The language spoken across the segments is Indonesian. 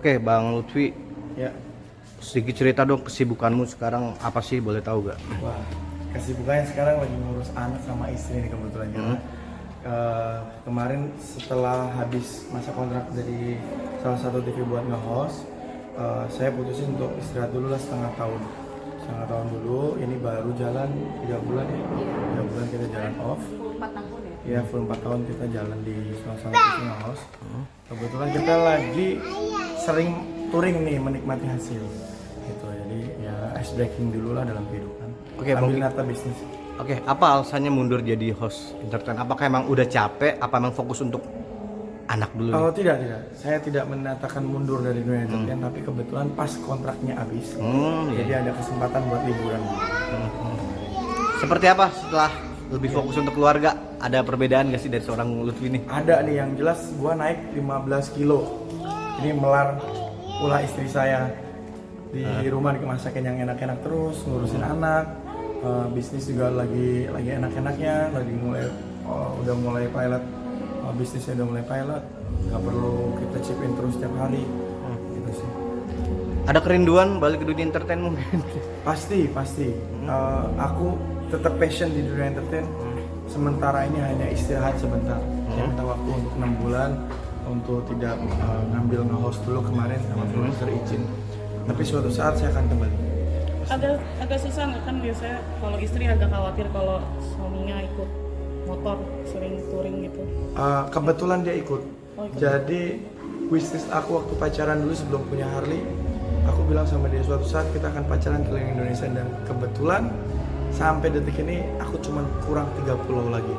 Oke, Bang Lutfi, Ya, sedikit cerita dong kesibukanmu sekarang apa sih, boleh tahu gak? wah, kesibukannya sekarang lagi ngurus anak sama istri nih kebetulan karena kemarin setelah habis masa kontrak dari salah satu TV buat nge-host, saya putusin untuk istirahat dulu lah setengah tahun dulu. Ini baru jalan 3 bulan ya, 3 bulan kita jalan off. Full 4 tahun ya? Ya, full 4 tahun kita jalan di salah satu TV nge-host. Kebetulan kita lagi sering touring nih, menikmati hasil gitu. Jadi ya ice breaking dulu lah dalam kehidupan. Oke, ambil mungkin- nata bisnis. Oke, apa alasannya mundur jadi host entertain? Apakah emang udah capek? Apa emang fokus untuk anak dulu? Oh tidak. Saya tidak menatakan mundur dari dunia entertain, tapi kebetulan pas kontraknya habis. Iya. Jadi ada kesempatan buat liburan. Seperti apa setelah lebih fokus untuk keluarga? Ada perbedaan gak sih dari seorang Lutfi nih? Ada nih yang jelas gua naik 15 kilo. Ini melar pula istri saya di rumah dimasakin yang enak-enak terus, ngurusin anak. Bisnis juga lagi enak-enaknya, udah mulai pilot. Bisnisnya udah mulai pilot, nggak perlu kita chip in terus setiap hari. Gitu sih. Ada kerinduan balik ke dunia entertain mungkin? Pasti. Aku tetap passion di dunia entertain. Sementara ini hanya istirahat sebentar. Saya minta waktu untuk 6 bulan untuk tidak ngambil nge-host dulu kemarin sama produser izin. Tapi suatu saat saya akan kembali. Agak susah nggak kan, biasanya kalau istri agak khawatir kalau suaminya ikut motor sering touring gitu. Kebetulan dia ikut. Oh, ikut. Jadi wishlist aku waktu pacaran dulu sebelum punya Harley, aku bilang sama dia suatu saat kita akan pacaran keliling Indonesia, dan kebetulan sampai detik ini aku cuma kurang 3 pulau lagi.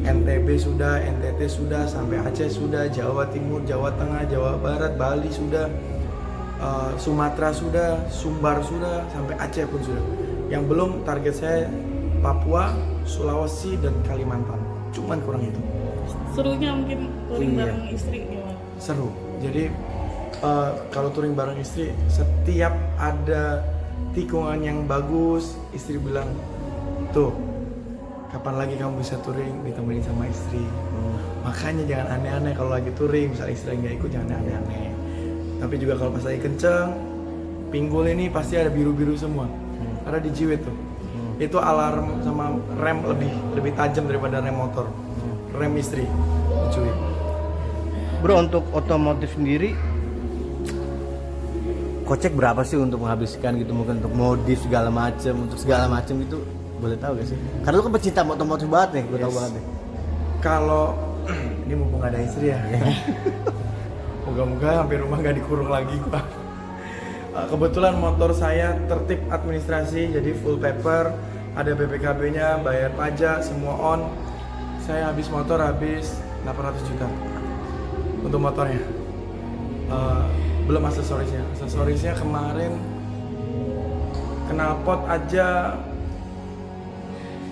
NTB sudah, NTT sudah, sampai Aceh sudah, Jawa Timur, Jawa Tengah, Jawa Barat, Bali sudah, Sumatera sudah, Sumbar sudah, sampai Aceh pun sudah. Yang belum target saya Papua, Sulawesi, dan Kalimantan. Cuman kurang itu. Serunya mungkin touring Iya. bareng istri gimana? Seru. Jadi kalau touring bareng istri, setiap ada tikungan yang bagus, istri bilang, tuh, kapan lagi kamu bisa touring ditemenin sama istri. Makanya jangan aneh-aneh kalau lagi touring, misalnya istri nggak ikut jangan aneh-aneh. Tapi juga kalau pas lagi kenceng, pinggul ini pasti ada biru-biru semua. Karena di jiwet tuh. Itu alarm sama rem lebih tajam daripada rem motor. Rem istri, cuy. Bro, untuk otomotif sendiri kocek berapa sih untuk menghabiskan gitu, mungkin untuk modif segala macem, untuk segala macem gitu, boleh tahu gak sih? Karena lu kan pecinta otomotif banget nih, gue tahu banget nih. Kalau ini mumpung ada istri ya, moga-moga sampai rumah gak dikurung lagi gua. Kebetulan motor saya tertib administrasi, jadi full paper, ada BPKB-nya, bayar pajak, semua on. Saya habis motor habis 800 juta untuk motornya. Belum aksesorisnya kemarin knalpot aja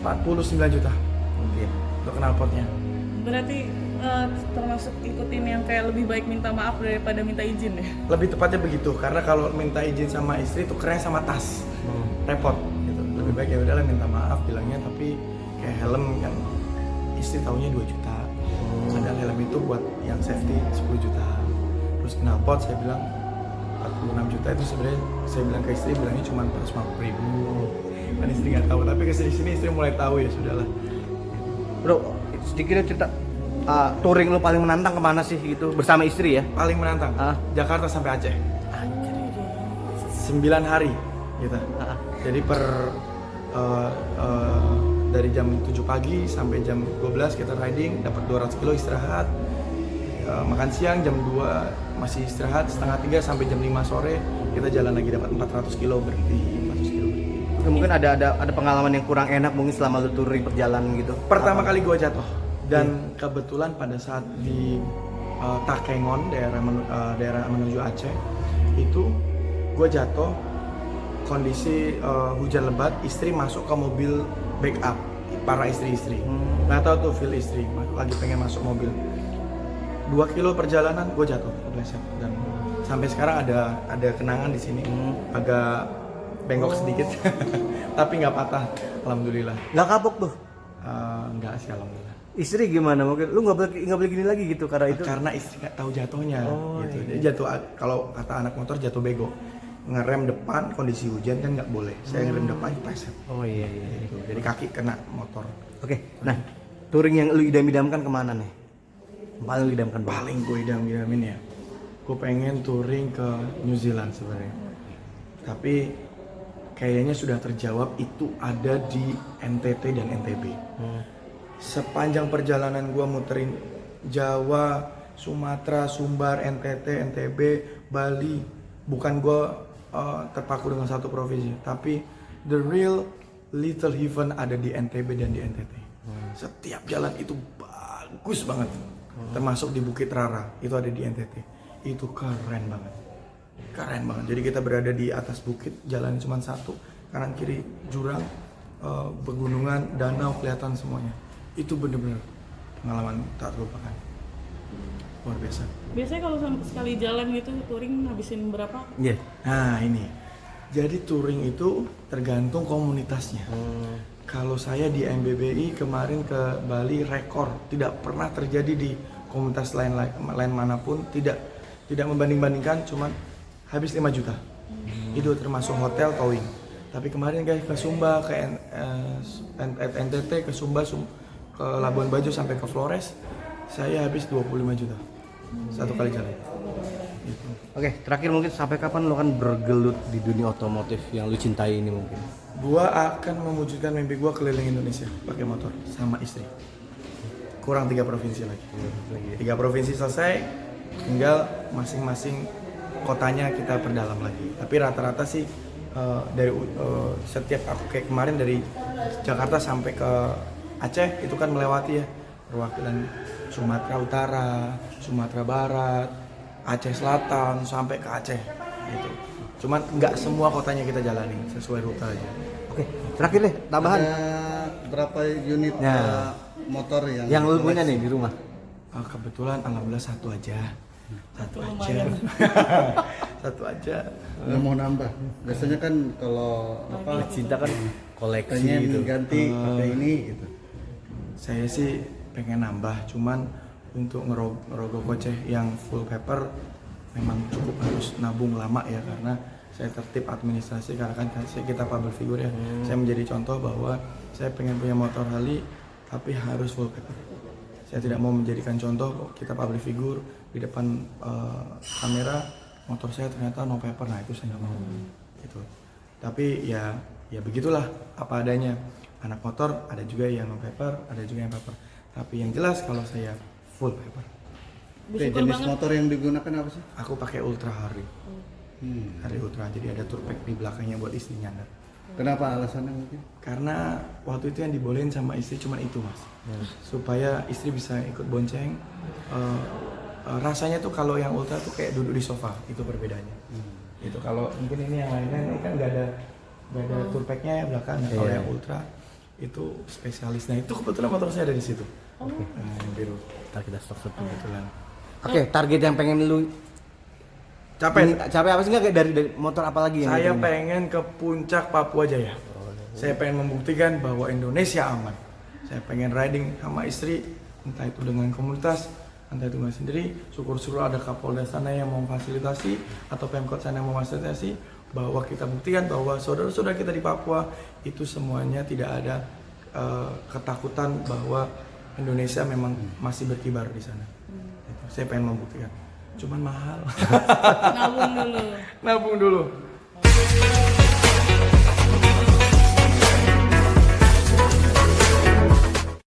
49 juta untuk knalpotnya. Berarti termasuk ikutin yang kayak lebih baik minta maaf daripada minta izin ya? Lebih tepatnya begitu, karena kalau minta izin sama istri itu kerennya sama tas, repot gitu. Lebih baik ya udahlah minta maaf bilangnya, tapi kayak helm kan istri taunya 2 juta. Padahal helm itu buat yang safety 10 juta. Terus knalpot saya bilang 46 juta, itu sebenarnya saya bilang ke istri bilangnya cuma 450 ribu. Kan istri nggak tahu, tapi kesini sini istri mulai tahu, ya sudahlah. Bro, sedikit cerita, touring lu paling menantang kemana sih gitu, bersama istri ya? Paling menantang Jakarta sampai Aceh. 9 hari gitu. Jadi dari jam 7 pagi sampai jam 12 kita riding, dapat 200 kilo istirahat. Makan siang jam 2 masih istirahat, setengah 3 sampai jam 5 sore kita jalan lagi, dapat 400 kilo berhenti, 400 kilo berhenti. Mungkin ada pengalaman yang kurang enak mungkin selama lu touring perjalanan gitu. Pertama kali gua jatuh, dan kebetulan pada saat di Takengon, daerah menuju Aceh, itu gua jatuh kondisi hujan lebat, istri masuk ke mobil backup, para istri-istri. Nggak tahu tuh feel istri lagi pengen masuk mobil. 2 kilo perjalanan gue jatuh, kepleset, dan sampai sekarang ada kenangan di sini. Agak bengkok sedikit, tapi nggak patah, alhamdulillah. Nggak kapok tuh? Enggak sih alhamdulillah. Istri gimana? Mungkin lu nggak boleh gini lagi gitu karena itu. Karena istri nggak tahu jatuhnya gitu. iya. Jadi jatuh, kalau kata anak motor jatuh bego. Ngerem depan kondisi hujan kan nggak boleh. Saya ngerem depan pleset. Oh iya. Gitu. Jadi kaki kena motor. Oke. Nah, touring yang lu idam-idamkan kemana nih? Paling lu idamkan banget. Paling gue idam-idamin ya, gue pengen touring ke New Zealand sebenarnya. Tapi kayaknya sudah terjawab, itu ada di NTT dan NTB. Sepanjang perjalanan gue muterin Jawa, Sumatera, Sumbar, NTT, NTB, Bali, bukan gue terpaku dengan satu provinsi, tapi the real little heaven ada di NTB dan di NTT. Setiap jalan itu bagus banget, termasuk di Bukit Rara itu ada di NTT. Itu keren banget. Jadi kita berada di atas bukit, jalan cuma satu, kanan kiri jurang, pegunungan, danau kelihatan semuanya. Itu bener-bener pengalaman tak terlupakan, luar biasa. Biasanya kalau sekali jalan gitu touring habisin berapa? Iya. Nah ini, jadi touring itu tergantung komunitasnya. Kalau saya di MBBI kemarin ke Bali rekor, tidak pernah terjadi di komunitas lain manapun, tidak membanding-bandingkan, cuman habis 5 juta. Itu termasuk hotel towing. Tapi kemarin guys ke Sumba, ke NTT, ke Sumba, ke Labuan Bajo sampai ke Flores, saya habis 25 juta satu kali jalan. Gitu. Oke, terakhir mungkin sampai kapan lu akan bergelut di dunia otomotif yang lu cintai ini mungkin? Gua akan mewujudkan mimpi gua keliling Indonesia pakai motor sama istri. Kurang 3 provinsi lagi. 3 provinsi selesai, tinggal masing-masing kotanya kita perdalam lagi. Tapi rata-rata sih dari setiap aku kayak kemarin dari Jakarta sampai ke Aceh itu kan melewati ya perwakilan Sumatera Utara, Sumatera Barat, Aceh Selatan sampai ke Aceh gitu. Cuman nggak semua kotanya kita jalani sesuai rute aja. Oke, terakhir deh tambahan. Ada berapa unit motor yang Yang lu punya nih di rumah. Kebetulan alhamdulillah satu aja. Satu aja. Lumayan. Satu aja. nggak mau nambah? Biasanya kan kalau apa Cinta kan koleksi pengen gitu. ganti pakai ini gitu. Saya sih pengen nambah, cuman untuk ngerogoh kocek yang full paper memang cukup harus nabung lama ya, karena saya tertib administrasi karena kan kita public figure ya. Saya menjadi contoh bahwa saya pengen punya motor Harley tapi harus full paper. Saya tidak mau menjadikan contoh kita public figure di depan kamera motor saya ternyata no paper, nah itu saya nggak mau gitu. Tapi ya begitulah apa adanya. Anak motor ada juga yang no paper, ada juga yang paper. Tapi yang jelas kalau saya full paper. Oke, Bersyukur jenis banget. motor yang digunakan apa sih? Aku pakai Ultra Harley. Harley Ultra, jadi ada tour pack di belakangnya buat istri nyandar. Kenapa alasannya mungkin? Karena waktu itu yang dibolehin sama istri cuma itu mas, supaya istri bisa ikut bonceng. Rasanya tuh kalau yang Ultra tuh kayak duduk di sofa, itu perbedaannya. Itu kalau mungkin ini yang lainnya ini kan nggak ada tour packnya ya belakang. Nah, kalau yang Ultra itu spesialis. Nah itu kebetulan motor saya ada di situ. Yang biru. Ntar kita stok satu. Kebetulan. Oke, target yang pengen lu Capek. capek apa sih nggak kayak dari motor apa lagi yang Saya lu pengen? pengen ke puncak Papua Jaya. Saya pengen membuktikan bahwa Indonesia aman. Saya pengen riding sama istri, entah itu dengan komunitas, entah itu dengan sendiri. Syukur-syukur ada Kapolda sana yang mau fasilitasi atau Pemkot sana yang mau fasilitasi, bahwa kita buktikan bahwa saudara-saudara kita di Papua itu semuanya tidak ada ketakutan bahwa Indonesia memang masih berkibar di sana. Itu. Saya pengen membuktikan. Cuman mahal. Nabung dulu. Nabung dulu.